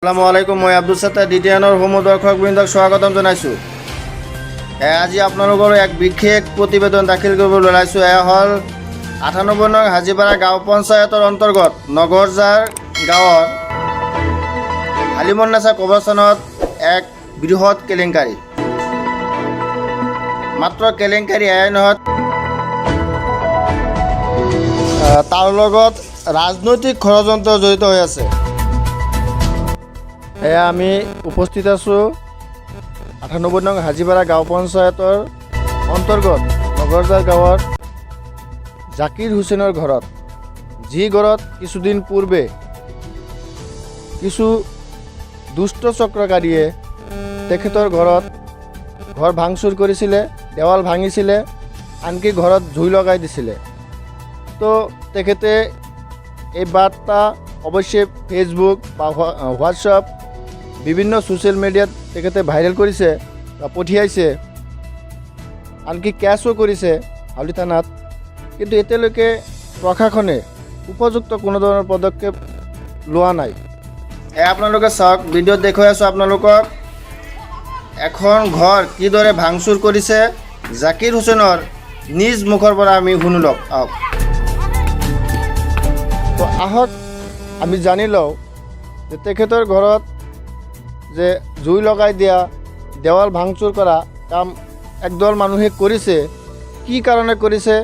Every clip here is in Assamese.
আসসালামু আলাইকুম, মই আব্দুল সত্তাৰ ডিটিএনৰ সমূহ দৰ্শকবৃন্দক স্বাগতম জনাইছোঁ। আজি আপোনালোকৰ এক বিশেষ প্ৰতিবেদন দাখিল কৰিবলৈ ওলাইছোঁ। এয়া হ'ল ৯৮ নং হাজিপাৰা গাঁও পঞ্চায়তৰ অন্তৰ্গত নগৰজাৰ গাঁৱৰ হালিমন্নাছা কবৰস্থানত এক বৃহৎ কেলেংকাৰী। মাত্ৰ কেলেংকাৰী এয়াই নহয়, তাৰ লগত ৰাজনৈতিক ষড়যন্ত্ৰ জড়িত হৈ আছে। এয়া আমি উপস্থিত আছোঁ ৯৮ নং হাজিপাৰা গাঁও পঞ্চায়তৰ অন্তৰ্গত নগৰজাৰ গাঁৱৰ জাকিৰ হুছেইনৰ ঘৰত, যি ঘৰত কিছুদিন পূৰ্বে কিছু দুষ্ট চক্ৰকাৰীয়ে তেখেতৰ ঘৰ ভাঙচুৰ কৰিছিলে, দেৱাল ভাঙিছিলে, আনকি ঘৰত জুই লগাই দিছিলে। তো তেখেতে এই বাৰ্তা অৱশ্যে ফেচবুক বা হোৱাটছআপ বিভিন্ন ছ'চিয়েল মিডিয়াত তেখেতে ভাইৰেল কৰিছে বা পঠিয়াইছে, আনকি কেছো কৰিছে হাউলি থানাত। কিন্তু এতিয়ালৈকে প্ৰশাসনে উপযুক্ত কোনো ধৰণৰ পদক্ষেপ লোৱা নাই। আপোনালোকে চাওক, ভিডিঅ'ত দেখুৱাই আছোঁ আপোনালোকক এখন ঘৰ কিদৰে ভাঙচুৰ কৰিছে জাকিৰ হুছেইনৰ নিজ মুখৰ পৰা আমি শুনি লওক। তো আহক আমি জানি লওঁ যে তেখেতৰ ঘৰত যে জুই লগাই দিয়া, দেৱাল ভাঙচুৰ কৰা কাম একদল মানুহে কৰিছে। কি কাৰণে কৰিছে,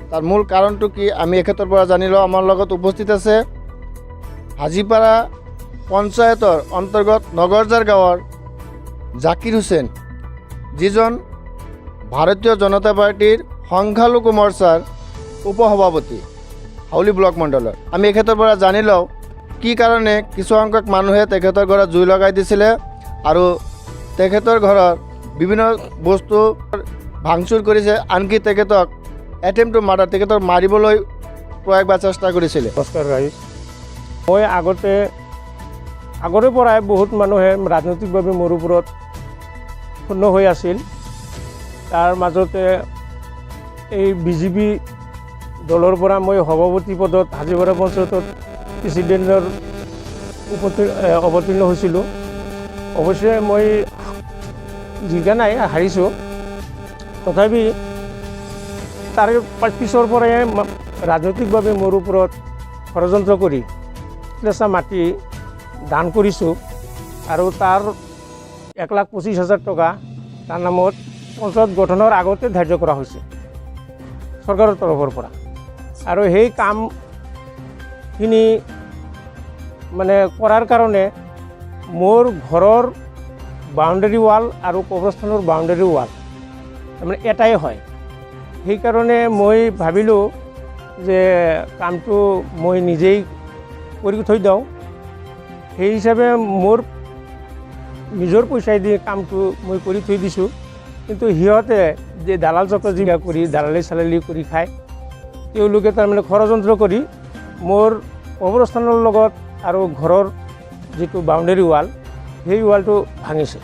তাৰ মূল কাৰণটো কি, আমি এখেতৰ পৰা জানি লওঁ। আমাৰ লগত উপস্থিত আছে হাজিপাৰা পঞ্চায়তৰ অন্তৰ্গত নগৰজাৰ গাঁৱৰ জাকিৰ হুছেইন, যিজন ভাৰতীয় জনতা পাৰ্টীৰ সংখ্যালঘু মৰ্চাৰ উপসভাপতি হাউলি ব্লক মণ্ডলৰ। আমি এখেতৰ পৰা জানি লওঁ কি কাৰণে কিছুসংখ্যক মানুহে তেখেতৰ ঘৰত জুই লগাই দিছিলে আৰু তেখেতৰ ঘৰত বিভিন্ন বস্তু ভাঙচুৰ কৰিছে, আনকি তেখেতক এটেম্প টু মাৰ্ডাৰ, তেখেতক মাৰিবলৈ প্ৰয়াস বা চেষ্টা কৰিছিলে। নমস্কাৰ ৰাইজ, মই আগৰে পৰাই বহুত মানুহে ৰাজনৈতিকভাৱে মোৰ ওপৰত ক্ষুণ্ণ হৈ আছিল। তাৰ মাজতে এই বিজেপি দলৰ পৰা মই সভাপতি পদত হাজিপাৰা পঞ্চায়তত প্ৰেচিডেণ্টৰ অৱতীৰ্ণ হৈছিলোঁ। অৱশ্যে মই জিকা নাই, হাৰিছোঁ। তথাপি তাৰে পিছৰ পৰাই ৰাজনৈতিকভাৱে মোৰ ওপৰত ষড়যন্ত্ৰ কৰি কেঁচা মাটি দান কৰিছোঁ আৰু তাৰ ১,২৫,০০০ টকা তাৰ নামত পঞ্চায়ত গঠনৰ আগতে ধাৰ্য কৰা হৈছে চৰকাৰৰ তৰফৰ পৰা। আৰু সেই কামখিনি মানে কৰাৰ কাৰণে মোৰ ঘৰৰ বাউণ্ডেৰী ৱাল আৰু কবৰস্থানৰ বাউণ্ডেৰী ৱাল তাৰমানে এটাই হয়। সেইকাৰণে মই ভাবিলোঁ যে কামটো মই নিজেই কৰি থৈ দিওঁ। সেই হিচাপে মোৰ নিজৰ পইচাই দি কামটো মই কৰি থৈ দিছোঁ। কিন্তু সিহঁতে যে দালাল চক্ৰ যিবিলাক কৰি দালালি চালালি কৰি খায়, তেওঁলোকে তাৰমানে ষড়যন্ত্ৰ কৰি মোৰ কবৰস্থানৰ লগত আৰু ঘৰৰ যিটো বাউণ্ডেৰী ৱাল, সেই ৱালটো ভাঙিছে।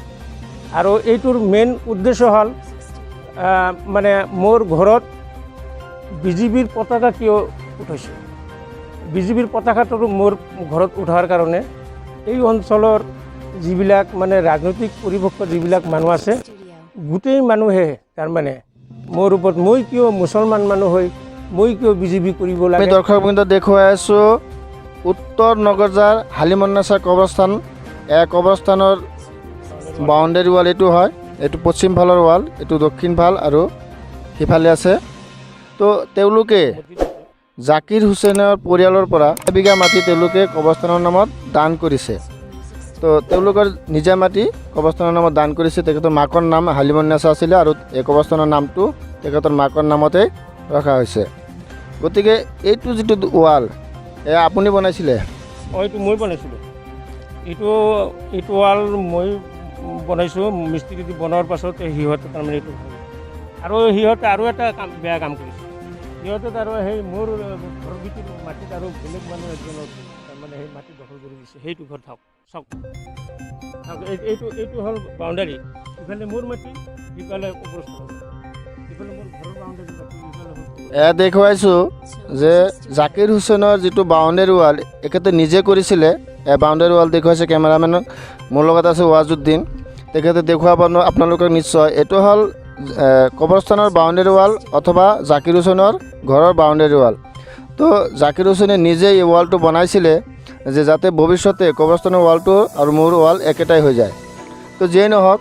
আৰু এইটোৰ মেইন উদ্দেশ্য হ'ল মানে মোৰ ঘৰত বিজেপিৰ পতাকা কিয় উঠাইছে, বিজেপিৰ পতাকাটো মোৰ ঘৰত উঠাৰ কাৰণে এই অঞ্চলৰ যিবিলাক মানে ৰাজনৈতিক পৰিপক্ষ যিবিলাক মানুহ আছে, গোটেই মানুহে তাৰমানে মোৰ ওপৰত, মই কিয় মুছলমান মানুহ হৈ মই কিয় বিজেপি কৰিব লাগে। দৰ্শকবৃন্দ দেখুৱাই আছোঁ উত্তৰ নগৰজাৰ হালিমন্নাছা কবৰস্থান। কবৰস্থানৰ বাউণ্ডেৰী ৱাল এইটো হয়, এইটো পশ্চিম ফালৰ ৱাল, এইটো দক্ষিণ ফাল আৰু সিফালে আছে। তো তেওঁলোকে জাকিৰ হুছেইনৰ পৰিয়ালৰ পৰা এবিঘা মাটি তেওঁলোকে কবৰস্থানৰ নামত দান কৰিছে। তো তেওঁলোকৰ নিজা মাটি কবৰস্থানৰ নামত দান কৰিছে। তেখেতৰ মাকৰ নাম হালিমন্নাছা আছিলে আৰু এই কবৰস্থানৰ নামটো তেখেতৰ মাকৰ নামতে ৰখা হৈছে। গতিকে এইটো যিটো ৱাল আপুনি বনাইছিলে? এইটো মই বনাইছিলোঁ। এইটো ৱাল মই বনাইছোঁ। মিস্ত্ৰী দি বনোৱাৰ পাছত সিহঁতে তাৰমানে এইটো আৰু সিহঁতে আৰু এটা বেয়া কাম কৰিছে। সিহঁতে আৰু সেই মোৰ ঘৰৰ ভিতৰত মাটিত আৰু বেলেগ মানুহ এজনৰ তাৰমানে সেই মাটি দখল কৰি দিছে। সেইটো ঘৰ চাওক এইটো হ'ল বাউণ্ডাৰী। ইফালে মোৰ মাটি, ইফালে কবৰস্থান, ইফালে মোৰ ঘৰৰ বাউণ্ডাৰী মাটি, ইফালে দেখুৱাইছোঁ যে জাকিৰ হুছেইনৰ যিটো বাউণ্ডেৰী ৱাল এখেতে নিজে কৰিছিলে। বাউণ্ডেৰী ৱাল দেখুৱাইছে কেমেৰামেন মোৰ লগত আছে ৱাজুদ্দিন তেখেতে দেখুৱাব আপোনালোকক নিশ্চয় এইটো হ'ল কবৰস্থানৰ বাউণ্ডেৰী ৱাল অথবা জাকিৰ হুছেইনৰ ঘৰৰ বাউণ্ডেৰী ৱাল তো জাকিৰ হুছেইনে নিজে এই ৱালটো বনাইছিলে যে যাতে ভৱিষ্যতে কবৰস্থানৰ ৱালটো আৰু মোৰ ৱাল একেটাই হৈ যায় তো যিয়েই নহওক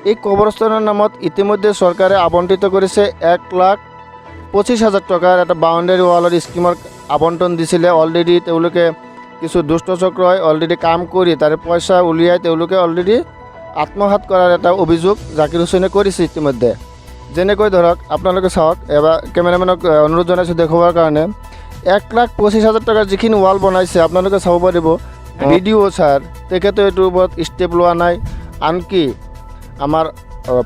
এই কবৰস্থানৰ নামত ইতিমধ্যে চৰকাৰে আবণ্টিত কৰিছে 1,25,000 টকাৰ এটা বাউণ্ডেৰী ৱালৰ স্কিমৰ আবণ্টন দিছিলে অলৰেডি তেওঁলোকে কিছু দুষ্ট চক্ৰই অলৰেডি কাম কৰি তাৰে পইচা উলিয়াই তেওঁলোকে অলৰেডি আত্মঘাত কৰাৰ এটা অভিযোগ জাকিৰ হুছেইনে কৰিছে ইতিমধ্যে যেনেকৈ ধৰক আপোনালোকে চাওক এবাৰ কেমেৰামেনক অনুৰোধ জনাইছোঁ দেখুৱাৰ কাৰণে 1,25,000 টকাৰ যিখিনি ৱাল বনাইছে আপোনালোকে চাব পাৰিব ভিডিঅ' ছাৰ তেখেতে এইটোৰ ওপৰত ষ্টেপ লোৱা নাই আনকি আমাৰ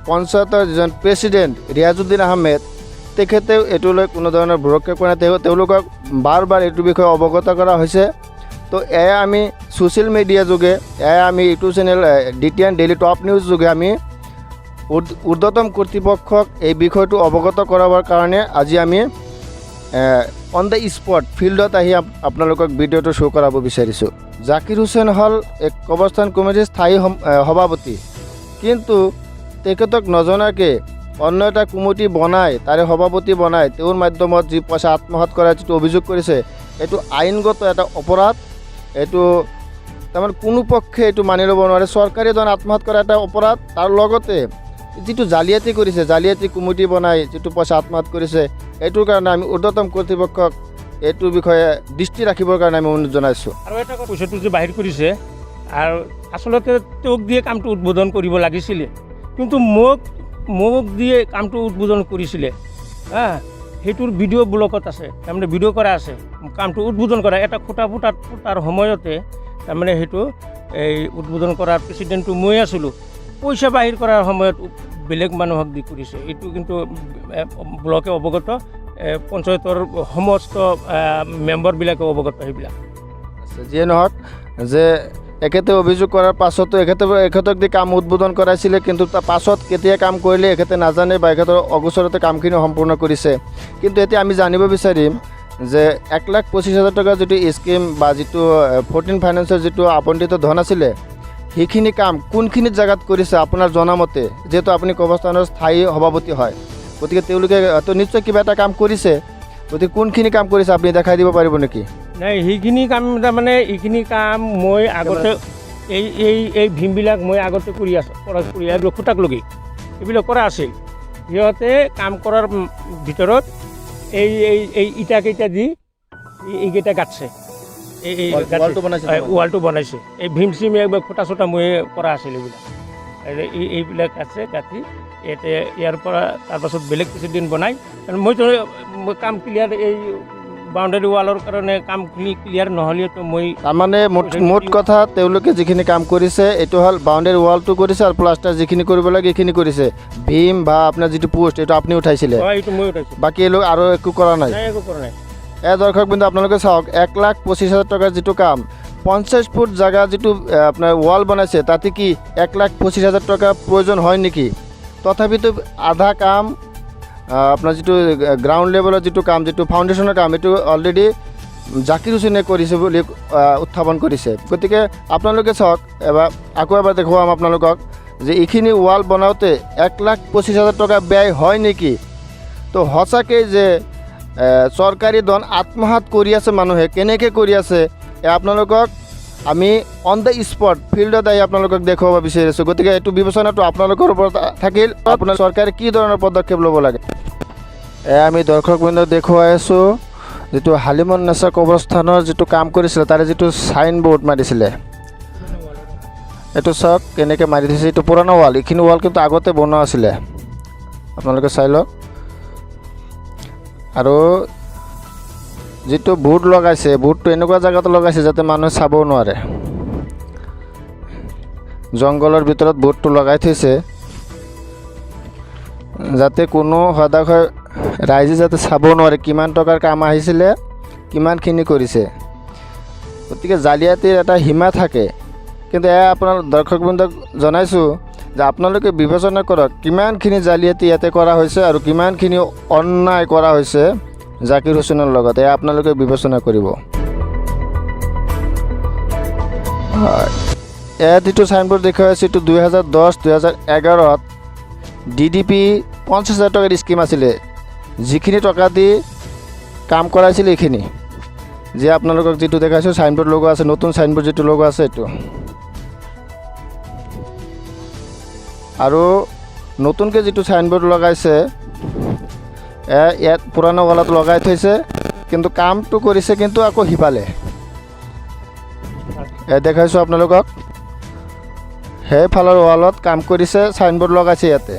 পঞ্চায়তৰ যিজন প্ৰেচিডেণ্ট ৰিয়াজুদ্দিন আহমেদ তেখেতেও এইটোলৈ কোনো ধৰণৰ ভ্ৰক্ষেপ কৰা নাই তেওঁলোকক বাৰ বাৰ এইটোৰ বিষয়ে অৱগত কৰা হৈছে তো এয়া আমি ছ'চিয়েল মিডিয়া যোগে এয়া আমি YouTube channel DTN daily top news যোগে আমি ঊৰ্ধ্বতম কৰ্তৃপক্ষক এই বিষয়টো অৱগত কৰাবৰ কাৰণে আজি আমি অন দ্য স্পট ফিল্ডত আহি আপোনালোকক ভিডিঅ'টো শ্ব' কৰাব বিচাৰিছোঁ জাকিৰ হুছেইন হ'ল এক কবৰস্থান কমিটিৰ স্থায়ী সভাপতি কিন্তু তেখেতক নজনাকৈ অন্য এটা কমিটি বনাই তাৰে সভাপতি বনাই তেওঁৰ মাধ্যমত যি পইচা আত্মসাৎ কৰাৰ যিটো অভিযোগ কৰিছে এইটো আইনগত এটা অপৰাধ এইটো তাৰমানে কোনো পক্ষে এইটো মানি ল'ব নোৱাৰে চৰকাৰী ধন আত্মসাৎ কৰা এটা অপৰাধ তাৰ লগতে যিটো জালিয়াতি কৰিছে জালিয়াতি কমিটি বনাই যিটো পইচা আত্মসাৎ কৰিছে এইটোৰ কাৰণে আমি ঊৰ্ধ্বতম কৰ্তৃপক্ষক এইটোৰ বিষয়ে দৃষ্টি ৰাখিবৰ কাৰণে আমি অনুৰোধ জনাইছোঁ আৰু এটা পইচাটো যে বাহিৰ কৰিছে আৰু আচলতে তেওঁক দিয়ে কামটো উদ্বোধন কৰিব লাগিছিলে কিন্তু মোক দিয়ে কামটো উদ্বোধন কৰিছিলে সেইটোৰ ভিডিঅ' ব্লকত আছে তাৰমানে ভিডিঅ' কৰা আছে কামটো উদ্বোধন কৰা এটা খুঁটা ফুটাৰ সময়তে তাৰমানে সেইটো এই উদ্বোধন কৰাৰ প্ৰেচিডেণ্টটো মই আছিলোঁ পইচা বাহিৰ কৰাৰ সময়ত বেলেগ মানুহক দি কৰিছে এইটো কিন্তু ব্লকে অৱগত পঞ্চায়তৰ সমস্ত মেম্বাৰবিলাকে অৱগত সেইবিলাক যিয়ে নহওক যে এখেতে অভিযোগ কৰাৰ পাছতো এখেতক দি কাম উদ্বোধন কৰাইছিলে কিন্তু তাৰ পাছত কেতিয়া কাম কৰিলে এখেতে নাজানে বা এখেতৰ অগোচৰতে কামখিনি সম্পূৰ্ণ কৰিছে কিন্তু এতিয়া আমি জানিব বিচাৰিম যে 1,25,000 টকাৰ যিটো স্কিম বা যিটো 14 ফাইনেন্সৰ যিটো আবণ্টিত ধন আছিলে সেইখিনি কাম কোনখিনি জেগাত কৰিছে আপোনাৰ জনামতে যিহেতু আপুনি কবৰস্থানৰ স্থায়ী সভাপতি হয় গতিকে তেওঁলোকে হয়তো নিশ্চয় কিবা এটা কাম কৰিছে গতিকে কোনখিনি কাম কৰিছে আপুনি দেখাই দিব পাৰিব নেকি নাই সেইখিনি কাম তাৰমানে এইখিনি কাম মই আগতে এই ভীমবিলাক মই আগতে কৰি খুটাক লগি এইবিলাক কৰা আছিল সিহঁতে কাম কৰাৰ ভিতৰত এই ইটাকেইটা দি এইকেইটা গাঁঠছে ৱালটো বনাইছে এই ভীম চিম একবাৰ খুটা চুটা মই কৰা আছিল এইবিলাক গাঁঠছে গাঁঠি ইয়াৰ পৰা তাৰপাছত বেলেগ কিছুদিন বনাই মইতো কাম ক্লিয়াৰ এই বাউণ্ডেৰী ৱালৰ কাৰণে কামখিনি ক্লিয়াৰ নহ'লেতো মই তাৰমানে মুঠ কথা তেওঁলোকে যিখিনি কাম কৰিছে এইটো হ'ল বাউণ্ডেৰী ৱালটো কৰিছে আৰু প্লাষ্টাৰ যিখিনি কৰিব লাগে এইখিনি কৰিছে ভীম বা আপোনাৰ যিটো পোষ্ট এইটো আপুনি উঠাইছিলে এইটো মই উঠাইছোঁ বাকী এইবিলাক আৰু একো কৰা নাই একো কৰা নাই দৰ্শক বিন্দু আপোনালোকে চাওক 1,25,000 টকাৰ যিটো কাম 50 ফুট জেগা যিটো আপোনাৰ ৱাল বনাইছে তাতে কি 1,25,000 টকা প্ৰয়োজন হয় নেকি তথাপিতো আধা কাম আপোনাৰ যিটো গ্ৰাউণ্ড লেভেলৰ যিটো কাম যিটো ফাউণ্ডেশ্যনৰ কাম এইটো অলৰেডি জাকিৰ হুছেইনে কৰিছে বুলি উত্থাপন কৰিছে গতিকে আপোনালোকে চাওক আকৌ এবাৰ দেখুৱাম আপোনালোকক যে এইখিনি ৱাল বনাওঁতে 1,25,000 টকা ব্যয় হয় নেকি তো সঁচাকৈ যে চৰকাৰী ধন আত্মসাৎ কৰি আছে মানুহে কেনেকৈ কৰি আছে আপোনালোকক আমি অন দ্য স্পট ফিল্ডত আহি আপোনালোকক দেখুৱাব বিচাৰিছোঁ গতিকে এইটো বিবেচনাটো আপোনালোকৰ ওপৰত থাকিল আপোনাৰ চৰকাৰে কি ধৰণৰ পদক্ষেপ ল'ব লাগে আমি দৰ্শকবৃন্দক দেখুৱাই আছোঁ যিটো হালিমন নেচাৰ কবৰস্থানৰ যিটো কাম কৰিছিলে তাৰে যিটো চাইন ব'ৰ্ড মাৰিছিলে এইটো চাওক কেনেকৈ মাৰি দিছে এইটো পুৰণা ৱাল এইখিনি ৱাল কিন্তু আগতে বনোৱা আছিলে আপোনালোকে চাই লওক আৰু যিটো বোৰ্ড লগাইছে বোৰ্ডটো এনেকুৱা জেগাত লগাইছে যাতে মানুহে চাব নোৱাৰে জংঘলৰ ভিতৰত বোৰ্ডটো লগাই থৈছে যাতে কোনো সদায় ৰাইজে যাতে চাব নোৱাৰে কিমান টকাৰ কাম আহিছিলে কিমানখিনি কৰিছে গতিকে জালিয়াতিৰ এটা সীমা থাকে কিন্তু এয়া আপোনাৰ দৰ্শকবৃন্দক জনাইছোঁ যে আপোনালোকে বিবেচনা কৰক কিমানখিনি জালিয়াতি ইয়াতে কৰা হৈছে আৰু কিমানখিনি অন্যায় কৰা হৈছে জাকিৰ হুছেইনৰ লগত এয়া আপোনালোকে বিবেচনা কৰিব হয় ইয়াত যিটো চাইনবোৰ্ড দেখুৱাই আছে এইটো 2010-2011ত DDP 50,000 টকাৰ স্কিম আছিলে যিখিনি টকা দি কাম কৰাইছিল এইখিনি যে আপোনালোকক যিটো দেখাইছোঁ চাইনবোৰ্ড লগোৱা আছে নতুন চাইনবোৰ্ড যিটো লগোৱা আছে এইটো আৰু নতুনকৈ যিটো চাইনবোৰ্ড লগাইছে ইয়াত পুৰণা ৱালত লগাই থৈছে কিন্তু কামটো কৰিছে কিন্তু আকৌ সিফালে দেখাইছোঁ আপোনালোকক সেইফালৰ ৱালত কাম কৰিছে চাইনবোৰ্ড লগাইছে ইয়াতে